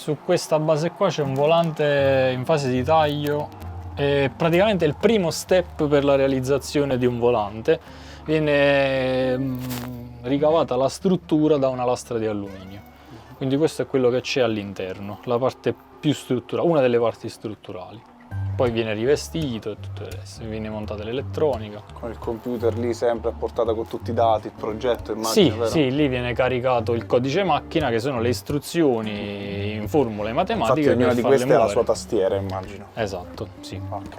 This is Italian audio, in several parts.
Su questa base qua c'è un volante in fase di taglio, è praticamente il primo step per la realizzazione di un volante. Viene ricavata la struttura da una lastra di alluminio, quindi questo è quello che c'è all'interno, la parte più strutturale, una delle parti strutturali. Poi viene rivestito e tutto il resto, viene montata l'elettronica. Con il computer lì sempre a portata con tutti i dati, il progetto, immagino, Sì, vero? sì, lì viene caricato il codice macchina, che sono le istruzioni in formule matematiche. Infatti ognuna per di farle queste ha la muovere. sua tastiera, immagino. Esatto, sì. Ok.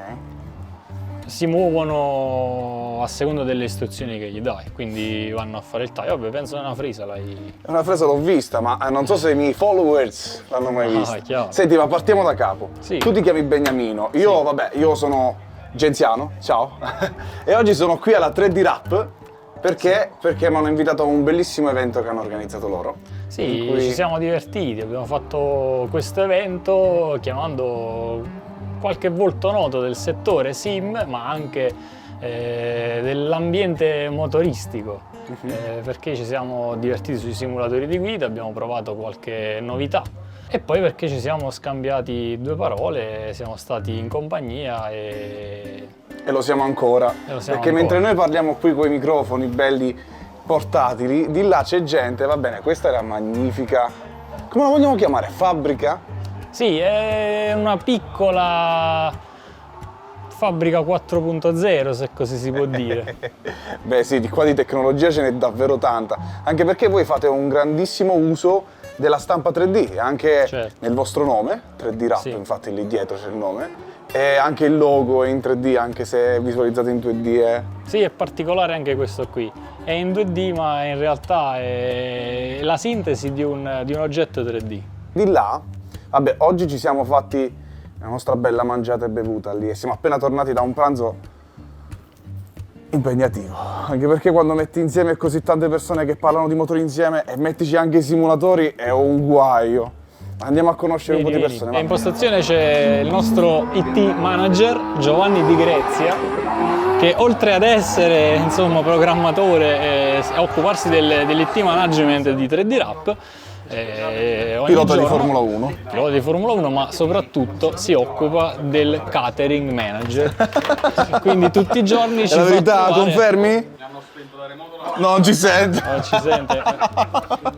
Si muovono a seconda delle istruzioni che gli dai, quindi vanno a fare il taglio. Vabbè, penso che una fresa l'hai... Una fresa l'ho vista, ma non so se i miei followers l'hanno mai vista. Chiaro. Senti, ma partiamo da capo. Sì. Tu ti chiami Beniamino, io vabbè, io sono Genziano, ciao. E oggi sono qui alla 3D Rap perché mi hanno invitato a un bellissimo evento che hanno organizzato loro. Sì, in cui- ci siamo divertiti, abbiamo fatto questo evento chiamando qualche volto noto del settore sim, ma anche dell'ambiente motoristico, perché ci siamo divertiti sui simulatori di guida, abbiamo provato qualche novità e poi perché ci siamo scambiati due parole, siamo stati in compagnia e E lo siamo ancora. lo siamo Perché mentre ancora. noi parliamo qui con i microfoni belli portatili, di là c'è gente, va bene, questa era magnifica. Come la vogliamo chiamare? Fabbrica? Sì, è una piccola fabbrica 4.0, se così si può dire. Beh sì, di qua di tecnologia ce n'è davvero tanta, anche perché voi fate un grandissimo uso della stampa 3D, anche Certo. nel vostro nome, 3D Rap, Sì. infatti lì dietro c'è il nome, e anche il logo è in 3D, anche se è visualizzato in 2D. Sì, è particolare anche questo qui. È in 2D, ma in realtà è la sintesi di un oggetto 3D. Di là, vabbè, oggi ci siamo fatti la nostra bella mangiata e bevuta lì e siamo appena tornati da un pranzo impegnativo, anche perché quando metti insieme così tante persone che parlano di motori insieme e mettici anche i simulatori è un guaio. Andiamo a conoscere un po' di persone. E va. in postazione c'è il nostro IT manager Giovanni Di Grezia, che oltre ad essere insomma programmatore e a occuparsi dell'IT management di 3D Rap, ogni Pilota di giorno- Formula 1. Pilota di Formula 1, ma soprattutto si occupa del catering manager. Quindi tutti i giorni ci È la fa verità, trovare- confermi? Non ci sente. Non ci sente.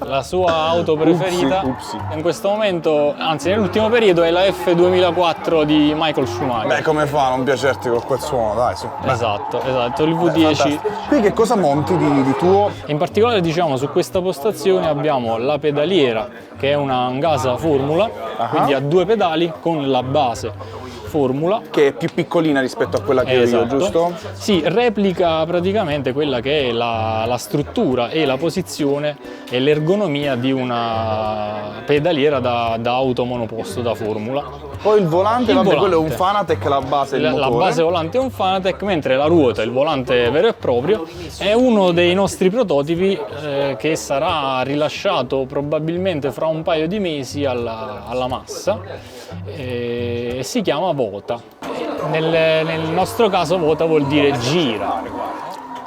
La sua auto preferita Upsi. in questo momento, anzi nell'ultimo periodo, è la F2004 di Michael Schumacher. Beh, come fa a non piacerti con quel suono, dai, su. Esatto, il V10. Fantastico. Qui che cosa monti di tuo? In particolare, diciamo, su questa postazione abbiamo la pedaliera, che è una Angasa Formula, quindi ha due pedali con la base Formula. Che è più piccolina rispetto a quella che ho io, Esatto. giusto? Sì, replica praticamente quella che è la struttura e la posizione e l'ergonomia di una pedaliera da auto monoposto da Formula. Poi il volante, Il vabbè, quello è un volante. Fanatec, la base è il La motore. base volante è un Fanatec, mentre la ruota, il volante vero e proprio, è uno dei nostri prototipi che sarà rilasciato probabilmente fra un paio di mesi alla massa e si chiama Vota. Nel nostro caso Vota vuol dire gira.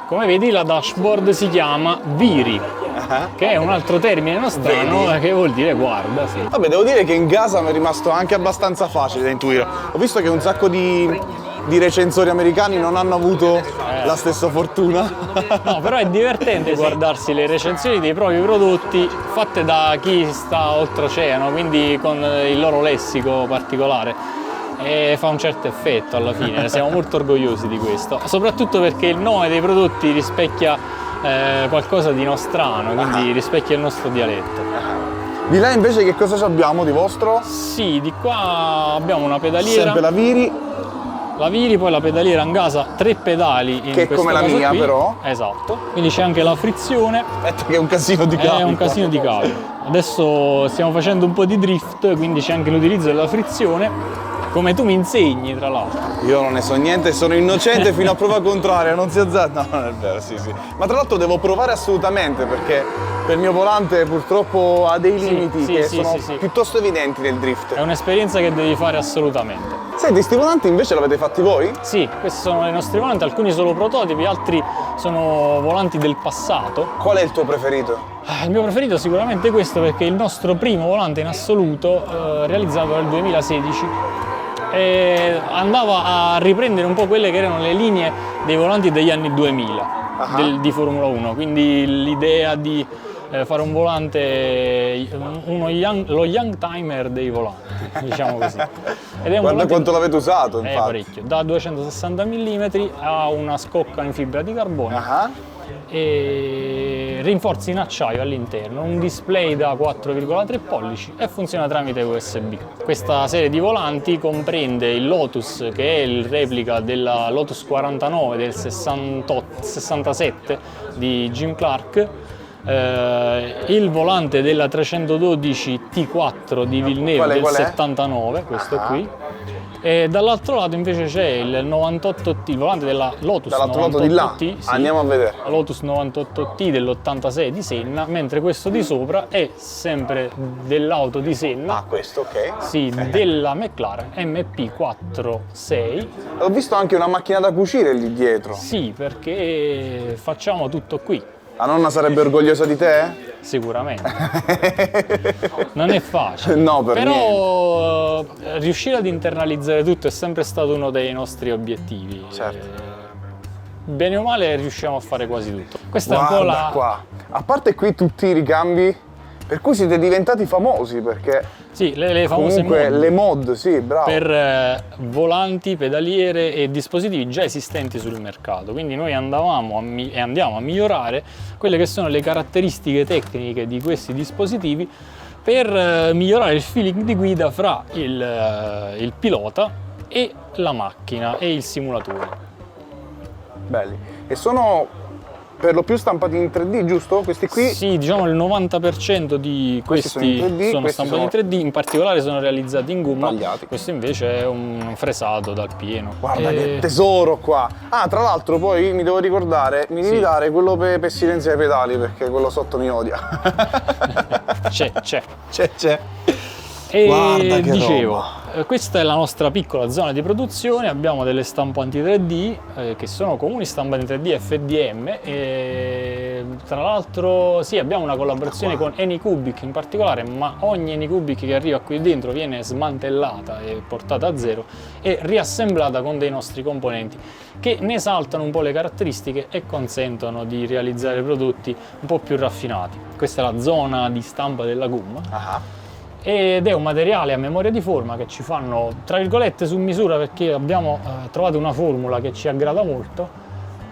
Come vedi la dashboard si chiama Viri, che è un altro termine nostrano che vuol dire guarda, sì. Vabbè, devo dire che in casa mi è rimasto anche abbastanza facile da intuire. Ho visto che un sacco di recensori americani non hanno avuto la stessa fortuna. No, però è divertente guardarsi le recensioni dei propri prodotti fatte da chi sta oltreoceano, quindi con il loro lessico particolare. E fa un certo effetto alla fine, siamo molto orgogliosi di questo, soprattutto perché il nome dei prodotti rispecchia qualcosa di nostrano, quindi rispecchia il nostro dialetto. Di là invece che cosa abbiamo di vostro? Sì, di qua abbiamo una pedaliera, Sempre la Viri, la Viri, poi la pedaliera Angasa, 3 pedali in che è questo come la caso mia qui. però. Esatto, quindi c'è anche la frizione. Aspetta che è un casino di carica. È un casino di cavo. Adesso stiamo facendo un po' di drift, quindi c'è anche l'utilizzo della frizione, come tu mi insegni tra l'altro. Io non ne so niente, sono innocente fino a prova contraria, non si azzarda. No, non è vero, sì, sì. Ma tra l'altro devo provare assolutamente perché per il mio volante purtroppo ha dei limiti che sono piuttosto evidenti nel drift. È un'esperienza che devi fare assolutamente. Senti, sti volanti invece l'avete fatti voi? Sì, questi sono i nostri volanti, alcuni solo prototipi, altri sono volanti del passato. Qual è il tuo preferito? Il mio preferito è sicuramente questo perché è il nostro primo volante in assoluto realizzato nel 2016 e andava a riprendere un po' quelle che erano le linee dei volanti degli anni 2000 di Formula 1, quindi l'idea di fare un volante, lo young timer dei volanti, diciamo così. Ed è un volante, quanto l'avete usato, infatti? Parecchio, da 260 mm a una scocca in fibra di carbonio e rinforzi in acciaio all'interno, un display da 4,3 pollici e funziona tramite USB. Questa serie di volanti comprende il Lotus, che è il replica della Lotus 49 del 67 di Jim Clark, il volante della 312 T4 di Villeneuve del 79, questo qui. E dall'altro lato invece c'è il 98T, il volante della Lotus 98T, sì, andiamo a vedere. Lotus 98T dell'86 di Senna, mentre questo di sopra è sempre dell'auto di Senna. Questo, ok. Sì, della McLaren MP46. Ho visto anche una macchina da cucire lì dietro. Sì, perché facciamo tutto qui. La nonna sarebbe orgogliosa di te? Sicuramente. Non è facile. No, però riuscire ad internalizzare tutto è sempre stato uno dei nostri obiettivi. Certo. Bene o male riusciamo a fare quasi tutto. Questa Guarda è un po' la... qua. A parte qui tutti i ricambi, per cui siete diventati famosi, perché Sì, le famose comunque mod le mod, sì, bravo. per volanti, pedaliere e dispositivi già esistenti sul mercato. Quindi noi andavamo e andiamo a migliorare quelle che sono le caratteristiche tecniche di questi dispositivi per migliorare il feeling di guida fra il pilota e la macchina e il simulatore. Belli. E sono per lo più stampati in 3D, giusto? Questi qui? Sì, diciamo il 90% di questi sono in 3D, sono questi stampati in 3D, in particolare sono realizzati in gomma. Tagliati. Questo invece è un fresato dal pieno. Guarda che tesoro qua! Ah, tra l'altro poi mi devo ricordare, mi devi dare quello per silenziare i pedali, perché quello sotto mi odia. C'è. C'è. E Guarda che dicevo, roba. questa è la nostra piccola zona di produzione, abbiamo delle stampanti 3D che sono comuni stampanti 3D FDM e tra l'altro sì, abbiamo una collaborazione con Anycubic in particolare, ma ogni Anycubic che arriva qui dentro viene smantellata e portata a zero e riassemblata con dei nostri componenti che ne esaltano un po' le caratteristiche e consentono di realizzare prodotti un po' più raffinati. Questa è la zona di stampa della gomma. Ed è un materiale a memoria di forma che ci fanno tra virgolette su misura perché abbiamo trovato una formula che ci aggrada molto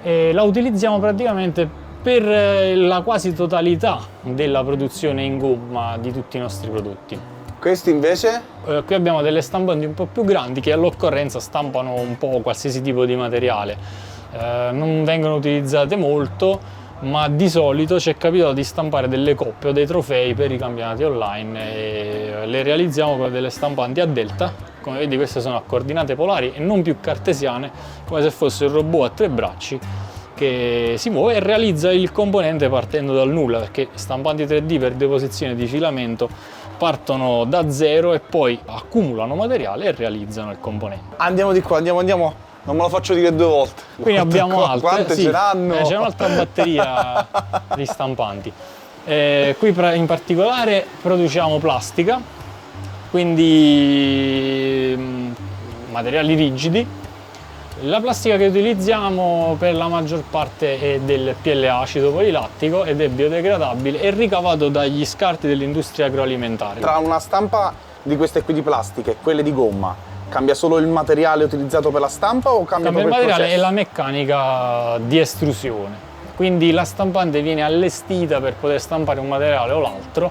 e la utilizziamo praticamente per la quasi totalità della produzione in gomma di tutti i nostri prodotti. Questi invece? Qui abbiamo delle stampanti un po' più grandi che all'occorrenza stampano un po' qualsiasi tipo di materiale. Non vengono utilizzate molto, ma di solito ci è capitato di stampare delle coppe o dei trofei per i campionati online e le realizziamo con delle stampanti a delta. Come vedi, queste sono a coordinate polari e non più cartesiane, come se fosse un robot a 3 bracci che si muove e realizza il componente partendo dal nulla, perché stampanti 3D per deposizione di filamento partono da zero e poi accumulano materiale e realizzano il componente. Andiamo di qua, andiamo. Non me lo faccio dire 2 volte. Quindi abbiamo altre. Quante ce n'hanno? C'è un'altra batteria di stampanti. Qui in particolare produciamo plastica, quindi materiali rigidi. La plastica che utilizziamo per la maggior parte è del PLA acido polilattico ed è biodegradabile e ricavato dagli scarti dell'industria agroalimentare. Tra una stampa di queste qui di plastica e quelle di gomma, cambia solo il materiale utilizzato per la stampa o cambia il proprio il materiale e processo? la meccanica di estrusione. Quindi la stampante viene allestita per poter stampare un materiale o l'altro,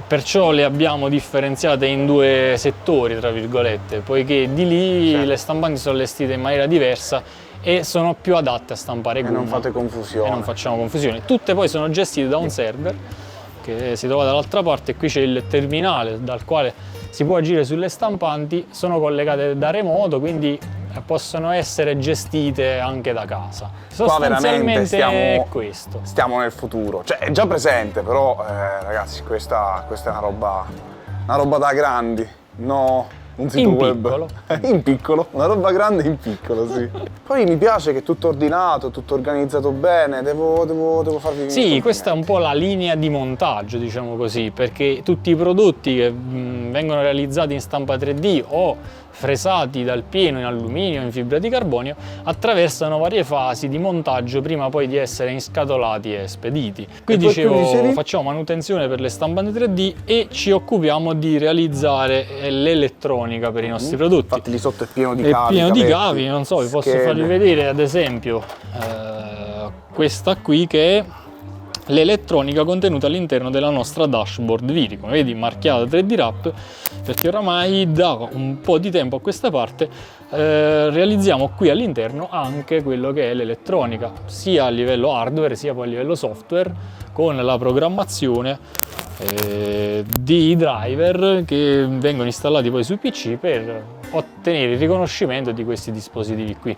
perciò le abbiamo differenziate in 2 settori, tra virgolette, poiché di lì le stampanti sono allestite in maniera diversa e sono più adatte a stampare gomma. E non fate confusione. E non facciamo confusione. Tutte poi sono gestite da un server che si trova dall'altra parte. Qui c'è il terminale dal quale si può agire sulle stampanti, sono collegate da remoto, quindi possono essere gestite anche da casa. Sostanzialmente è questo. Stiamo nel futuro, cioè è già presente, però ragazzi questa è una roba da grandi. No, un sito in web. Piccolo. In piccolo, una roba grande in piccolo, sì. Poi mi piace che è tutto ordinato, tutto organizzato bene, devo farvi venire Sì, complimenti. questa è un po' la linea di montaggio, diciamo così, perché tutti i prodotti che vengono realizzati in stampa 3D o fresati dal pieno in alluminio, in fibra di carbonio, attraversano varie fasi di montaggio prima poi di essere inscatolati e spediti. Qui poi dicevo, dicevi? facciamo manutenzione per le stampanti 3D e ci occupiamo di realizzare l'elettronica per i nostri prodotti. Infatti lì sotto è pieno di È cavi, pieno di cavetti, cavi, non so, vi posso schede. farvi vedere ad esempio questa qui che è l'elettronica contenuta all'interno della nostra dashboard Viri, come vedi marchiata 3D Wrap, perché oramai da un po' di tempo a questa parte realizziamo qui all'interno anche quello che è l'elettronica, sia a livello hardware sia poi a livello software, con la programmazione di driver che vengono installati poi sui PC per ottenere il riconoscimento di questi dispositivi qui.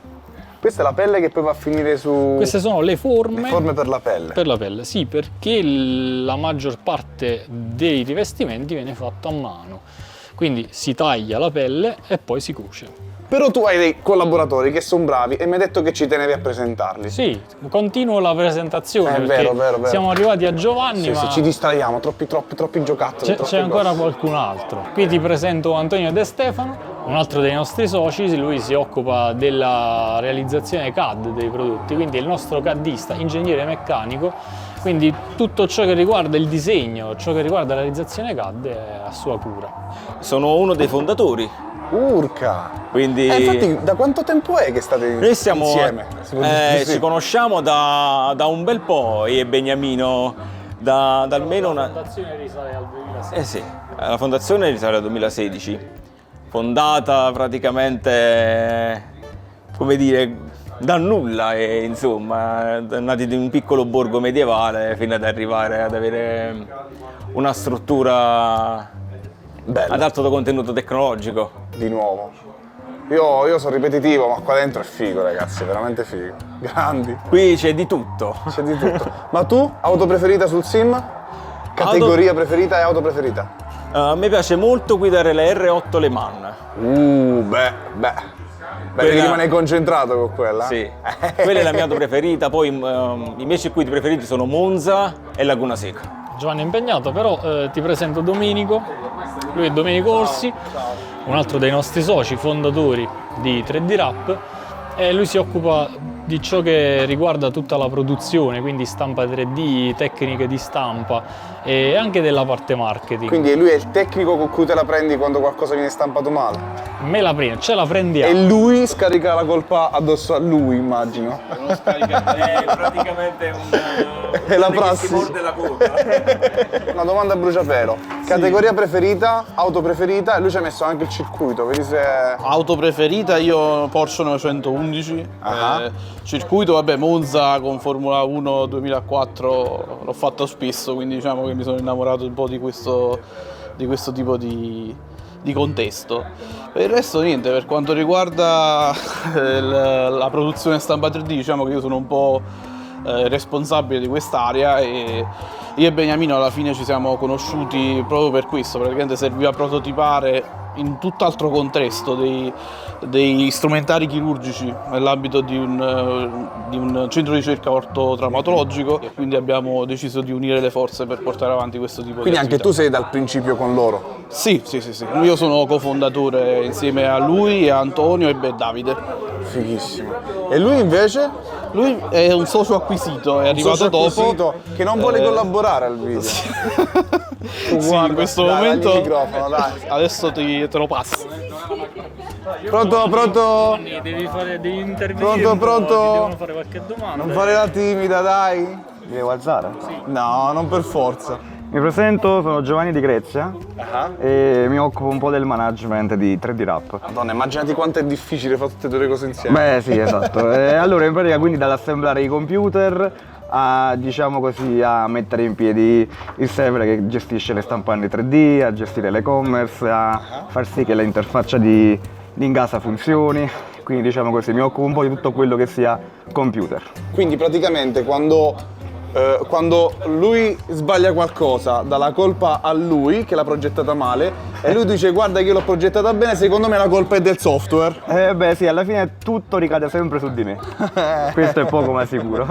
Questa è la pelle che poi va a finire su... Queste sono le forme per la pelle. per la pelle, sì, perché la maggior parte dei rivestimenti viene fatto a mano. Quindi si taglia la pelle e poi si cuce. Però tu hai dei collaboratori che sono bravi e mi hai detto che ci tenevi a presentarli. Sì, continuo la presentazione perché vero. siamo arrivati a Giovanni, Sì, ma sì, ci distraiamo, troppi giocattoli. c'è ancora qualcun altro. Qui ti presento Antonio De Stefano, un altro dei nostri soci. Lui si occupa della realizzazione CAD dei prodotti, quindi è il nostro CADista, ingegnere meccanico, quindi tutto ciò che riguarda il disegno, ciò che riguarda la realizzazione CAD è a sua cura. Sono uno dei fondatori, Urca! quindi Infatti, da quanto tempo è che state noi siamo, insieme? Si può dire di sì. ci conosciamo da un bel po', io e Beniamino, da almeno una... La fondazione risale al 2006. Sì, la fondazione risale al 2016, fondata praticamente, come dire, da nulla, e insomma, nati in un piccolo borgo medievale fino ad arrivare ad avere una struttura Bello, ad alto contenuto tecnologico. di nuovo. Io sono ripetitivo, ma qua dentro è figo, ragazzi, è veramente figo. Grandi, Qui c'è di tutto. c'è di tutto. Ma tu, auto preferita sul sim? Categoria preferita e auto preferita? A me piace molto guidare le R8 Le Mans. Beh, devi Quella- rimanere concentrato con quella? Sì, quella è la mia auto preferita. Poi i miei circuiti preferiti sono Monza e Laguna Seca. Giovanni è impegnato, però ti presento Domenico. Lui è Domenico Orsi, un altro dei nostri soci fondatori di 3D Wrap, e lui si occupa di ciò che riguarda tutta la produzione, quindi stampa 3D, tecniche di stampa e anche della parte marketing. Quindi lui è il tecnico con cui te la prendi quando qualcosa viene stampato male? Me la prendo, ce la prendiamo. E lui scarica la colpa addosso a lui, immagino. È praticamente È la prassi. si morde la coda. Una domanda a bruciapelo. Categoria preferita, auto preferita, e lui ci ha messo anche il circuito, vedi se... Auto preferita io Porsche 911, Ah. circuito vabbè Monza con Formula 1 2004 l'ho fatto spesso, quindi diciamo che mi sono innamorato un po' di questo tipo di contesto. Per il resto niente, per quanto riguarda la produzione stampa 3D diciamo che io sono un po' responsabile di quest'area e io e Beniamino alla fine ci siamo conosciuti proprio per questo, praticamente serviva a prototipare in tutt'altro contesto dei strumentari chirurgici nell'ambito di un centro di ricerca ortotraumatologico e quindi abbiamo deciso di unire le forze per portare avanti questo tipo Quindi di anche attività. tu sei dal principio con loro? Sì. Io sono cofondatore insieme a lui, a Antonio e Davide. Fighissimo. E lui invece? Lui è un socio acquisito, è arrivato Socio dopo. acquisito che non vuole collaborare al video. Sì, Guarda, in questo dai, momento dagli il microfono, dai. adesso te lo passo. Pronto? Devi intervenire. Pronto? Ti devono fare qualche domanda. Non fare la timida, dai. Mi devo alzare? No, non per forza. Mi presento, sono Giovanni di Grezia Ah. e mi occupo un po' del management di 3D Wrap. Madonna, immaginati quanto è difficile fare tutte e due le cose insieme. Beh sì, esatto. Allora in pratica quindi dall'assemblare i computer a, diciamo così, a mettere in piedi il server che gestisce le stampanti 3D, a gestire l'e-commerce, a far sì che l'interfaccia di Ingasa funzioni. Quindi diciamo così, mi occupo un po' di tutto quello che sia computer. Quindi praticamente quando quando lui sbaglia qualcosa, dà la colpa a lui che l'ha progettata male e lui dice guarda che io l'ho progettata bene, secondo me la colpa è del software. Beh sì, alla fine tutto ricade sempre su di me. Questo è poco ma sicuro.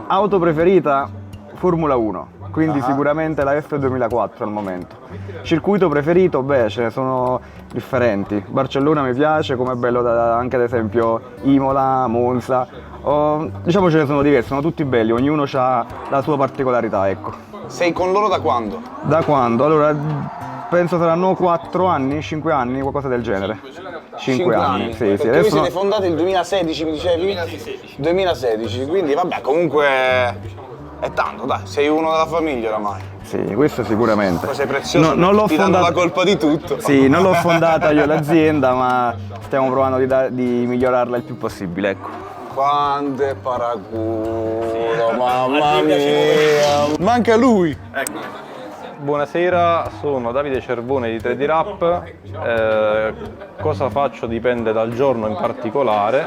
Auto preferita? Formula 1, quindi sicuramente la F2004 al momento. Circuito preferito? Beh, ce ne sono differenti. Barcellona mi piace, come è bello anche ad esempio Imola, Monza. Diciamo ce ne sono diversi, sono tutti belli, ognuno ha la sua particolarità, ecco. Sei con loro da quando? Da quando? Allora, penso saranno 4 anni, 5 anni, qualcosa del genere. 5 anni, sì, sì. Perché voi Adesso siete fondati nel 2016, mi dicevi? 2016, quindi vabbè, comunque è tanto, dai, sei uno della famiglia oramai. Sì, questo sicuramente. Poi sei prezioso, non l'ho ti danno la colpa di tutto. Sì, non l'ho fondata io l'azienda, ma stiamo provando di migliorarla il più possibile, ecco. Quante paraculo, mamma mia! Manca lui! Buonasera, sono Davide Cervone di 3D Rap. Cosa faccio dipende dal giorno in particolare,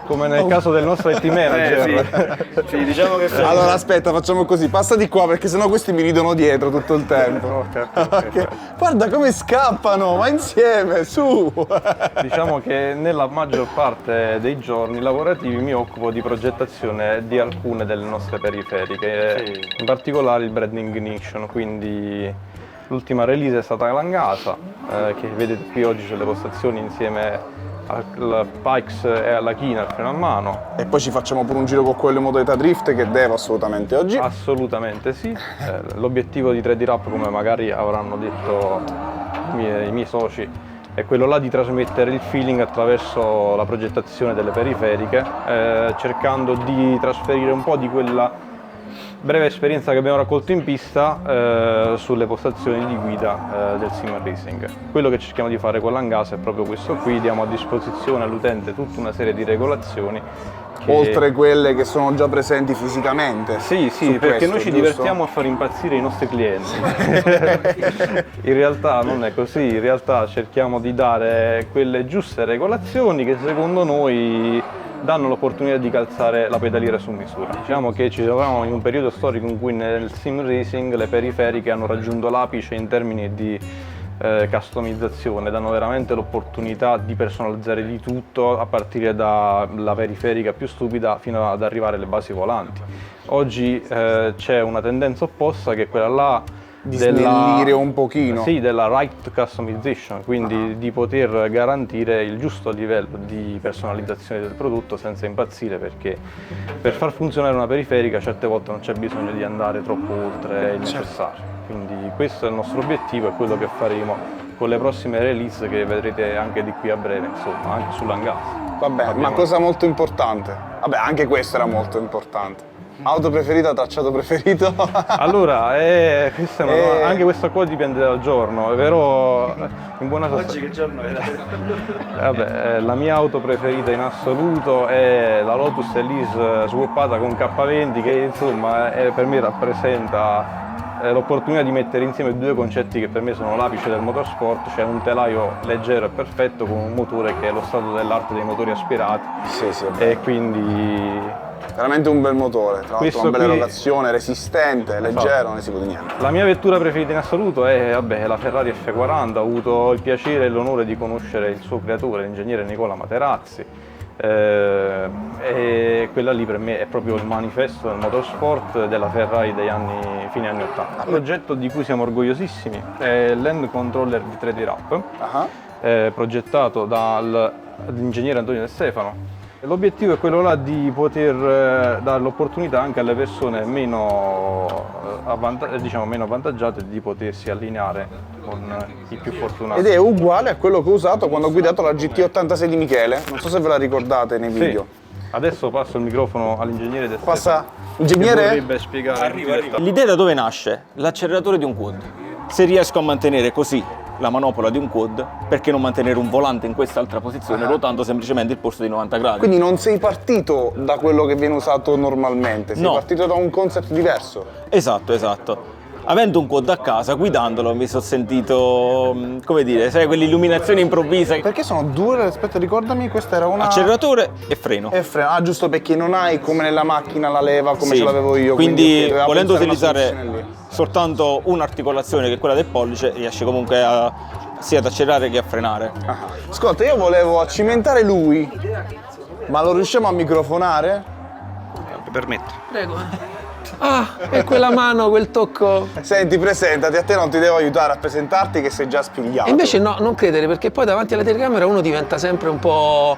come nel caso del nostro IT manager. Sì, diciamo che Allora aspetta, facciamo così, passa di qua perché sennò questi mi ridono dietro tutto il tempo. Ok. Guarda come scappano, ma insieme, su! Diciamo che nella maggior parte dei giorni lavorativi mi occupo di progettazione di alcune delle nostre periferiche, in particolare il Brand Ignition, quindi l'ultima release è stata l'Angasa, che vedete qui oggi sulle postazioni insieme al Pikes e alla Kina, al freno a mano. E poi ci facciamo pure un giro con quello in modalità drift che devo assolutamente oggi. Assolutamente sì. L'obiettivo di 3D Rap, come magari avranno detto i miei soci, è quello là di trasmettere il feeling attraverso la progettazione delle periferiche, cercando di trasferire un po' di quella breve esperienza che abbiamo raccolto in pista sulle postazioni di guida del sim racing. Quello che cerchiamo di fare con l'Angasa è proprio questo qui, diamo a disposizione all'utente tutta una serie di regolazioni Oltre quelle che sono già presenti fisicamente. Sì, su perché questo, noi ci giusto? divertiamo a far impazzire i nostri clienti. In realtà non è così, in realtà cerchiamo di dare quelle giuste regolazioni che secondo noi danno l'opportunità di calzare la pedaliera su misura. Diciamo che ci troviamo in un periodo storico in cui nel sim racing le periferiche hanno raggiunto l'apice in termini di customizzazione, danno veramente l'opportunità di personalizzare di tutto, a partire dalla periferica più stupida fino ad arrivare alle basi volanti. Oggi c'è una tendenza opposta, che è quella là Di snellire un pochino. Sì, della right customization, quindi di poter garantire il giusto livello di personalizzazione del prodotto senza impazzire, perché per far funzionare una periferica certe volte non c'è bisogno di andare troppo oltre il necessario. Quindi questo è il nostro obiettivo, è quello che faremo con le prossime release che vedrete anche di qui a breve, insomma, anche sull'Angasa. Vabbè, ma cosa molto importante. Vabbè, anche questo era molto importante. Auto preferita, tracciato preferito? Allora, questa è una domanda, anche questa qua dipende dal giorno, però in buona sostanza. Oggi che giorno è? Vabbè, la mia auto preferita in assoluto è la Lotus Elise swappata con K20, che insomma per me rappresenta l'opportunità di mettere insieme due concetti che per me sono l'apice del motorsport, cioè un telaio leggero e perfetto con un motore che è lo stato dell'arte dei motori aspirati. Sì, E quindi veramente un bel motore, tra l'altro Questo una bella qui- erogazione, resistente, leggero, non ne si può di niente. la mia vettura preferita in assoluto è la Ferrari F40, ho avuto il piacere e l'onore di conoscere il suo creatore, l'ingegnere Nicola Materazzi, e quella lì per me è proprio il manifesto del motorsport della Ferrari degli fine anni 80. Il progetto di cui siamo orgogliosissimi è l'End Controller di 3D Rap, progettato dall'ingegnere Antonio De Stefano. L'obiettivo è quello là di poter dare l'opportunità anche alle persone meno avvantaggiate di potersi allineare con i più fortunati. Ed è uguale a quello che ho usato quando ho guidato la GT86 di Michele, non so se ve la ricordate nei video. Adesso passo il microfono all'ingegnere De Stefano. Passa, che ingegnere? vorrebbe spiegare. Arriva. L'idea da dove nasce? L'acceleratore di un quad. Se riesco a mantenere così la manopola di un quad, perché non mantenere un volante in quest'altra posizione ruotando semplicemente il posto di 90 gradi? Quindi non sei partito da quello che viene usato normalmente, sei No. partito da un concept diverso. Esatto. avendo un quad a casa, guidandolo, mi sono sentito, come dire, sai, quell'illuminazione improvvisa. Perché sono due, aspetta, ricordami, questa era una... Acceleratore e freno. E freno. Ah, giusto, perché non hai come nella macchina la leva come Sì. ce l'avevo io. Quindi ok, doveva volendo pensare una utilizzare soluzione lì. soltanto un'articolazione che è quella del pollice, riesce comunque sia ad accelerare che a frenare. Ah. Ascolta, io volevo accimentare lui, ma lo riusciamo a microfonare? Permetto. Prego. Ah, e quella mano, quel tocco. Senti, presentati, a te non ti devo aiutare a presentarti che sei già spigliato. E invece no, non credere, perché poi davanti alla telecamera uno diventa sempre un po'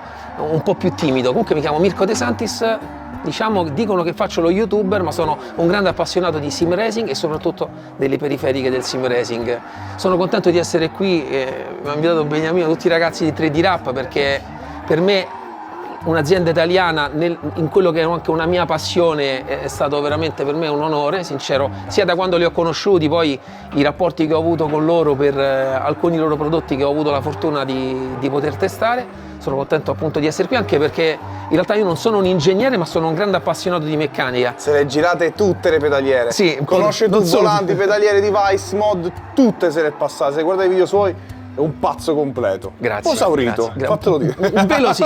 più timido. Comunque mi chiamo Mirko De Santis, diciamo, dicono che faccio lo youtuber, ma sono un grande appassionato di sim racing e soprattutto delle periferiche del sim racing. Sono contento di essere qui, mi ha invitato Beniamino, tutti i ragazzi di 3D Rap, perché per me un'azienda italiana in quello che è anche una mia passione è stato veramente per me un onore, sincero, sia da quando li ho conosciuti, poi i rapporti che ho avuto con loro per alcuni loro prodotti che ho avuto la fortuna di poter testare. Sono contento appunto di essere qui, anche perché in realtà io non sono un ingegnere, ma sono un grande appassionato di meccanica. Se le girate tutte le pedaliere. Sì, Conosce non tu solo- volanti, pedaliere di Vice Mod, tutte se le è passate. Se guarda i video suoi è un pazzo completo. Grazie. Un po' esaurito, grazie. fatelo dire. Un pelo sì.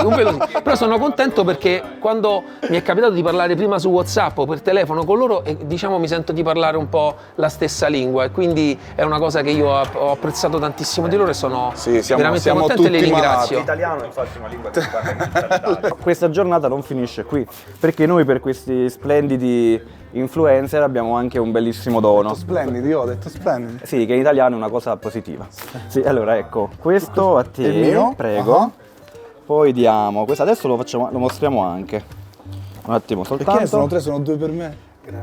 Però sono contento perché quando mi è capitato di parlare prima su WhatsApp o per telefono con loro, diciamo mi sento di parlare un po' la stessa lingua, e quindi è una cosa che io ho apprezzato tantissimo di loro e sono Sì, veramente siamo contento e li tutti ringrazio. L'italiano infatti è una lingua che si parla in Italia. Questa giornata non finisce qui, perché noi per questi splendidi influencer abbiamo anche un bellissimo dono. Splendidi, io ho detto splendidi. Sì, che in italiano è una cosa positiva. Sì, allora ecco, questo a te, È mio? prego. Ah. Poi diamo, questo adesso lo mostriamo anche. Un attimo soltanto. Perché sono tre, sono due per me?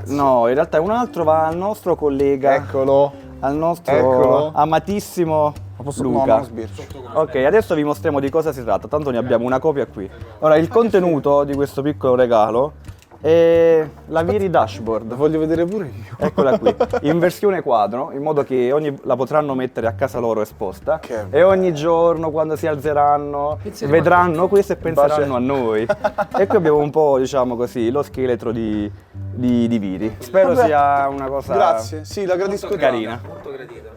No, in realtà un altro va al nostro collega, Eccolo. al nostro Eccolo. amatissimo No, Luca. non sbircio. Ok, adesso vi mostriamo di cosa si tratta, tanto ne abbiamo una copia qui. Ora, il contenuto di questo piccolo regalo è la Viri Dashboard. Voglio vedere pure io. Eccola qui, in versione quadro, in modo che la potranno mettere a casa loro esposta, Che e ogni giorno quando si alzeranno vedranno questo e penseranno a noi. E qui abbiamo un po', diciamo così, lo scheletro di Viri. Spero Vabbè. sia una cosa Grazie, sì, la gradisco tanto. carina. Molto gradito.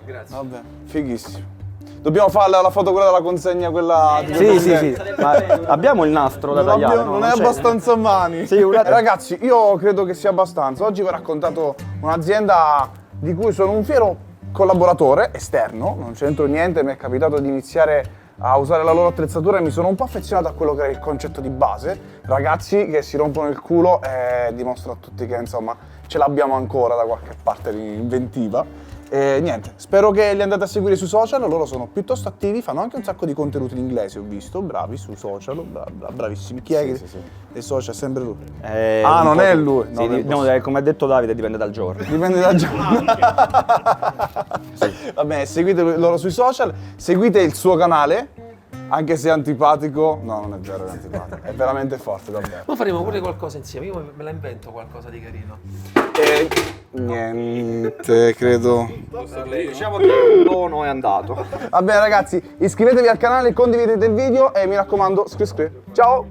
Grazie. Vabbè, fighissimo. Dobbiamo fare la foto quella della consegna, quella di Sì, ma abbiamo il nastro da tagliare. no? Non è c'è. abbastanza a mani. Sì, Ragazzi, io credo che sia abbastanza. Oggi vi ho raccontato un'azienda di cui sono un fiero collaboratore esterno, non c'entro niente, mi è capitato di iniziare a usare la loro attrezzatura e mi sono un po' affezionato a quello che era il concetto di base. Ragazzi che si rompono il culo e dimostrano a tutti che insomma ce l'abbiamo ancora da qualche parte inventiva. E niente, spero che li andate a seguire sui social, loro sono piuttosto attivi, fanno anche un sacco di contenuti in inglese, ho visto, bravi sui social, bravissimi. Chi è che dei social? Sempre lui. Non è lui. Sì, No, non è no, come ha detto Davide, dipende dal giorno. Dipende dal giorno. Va bene, seguite loro sui social, seguite il suo canale, anche se è antipatico. No, non è vero, è antipatico, è veramente forte, davvero. Ma faremo pure qualcosa insieme, io me la invento qualcosa di carino. Niente, credo. Diciamo che il dono è andato. Va bene ragazzi, iscrivetevi al canale, condividete il video e mi raccomando, Ciao!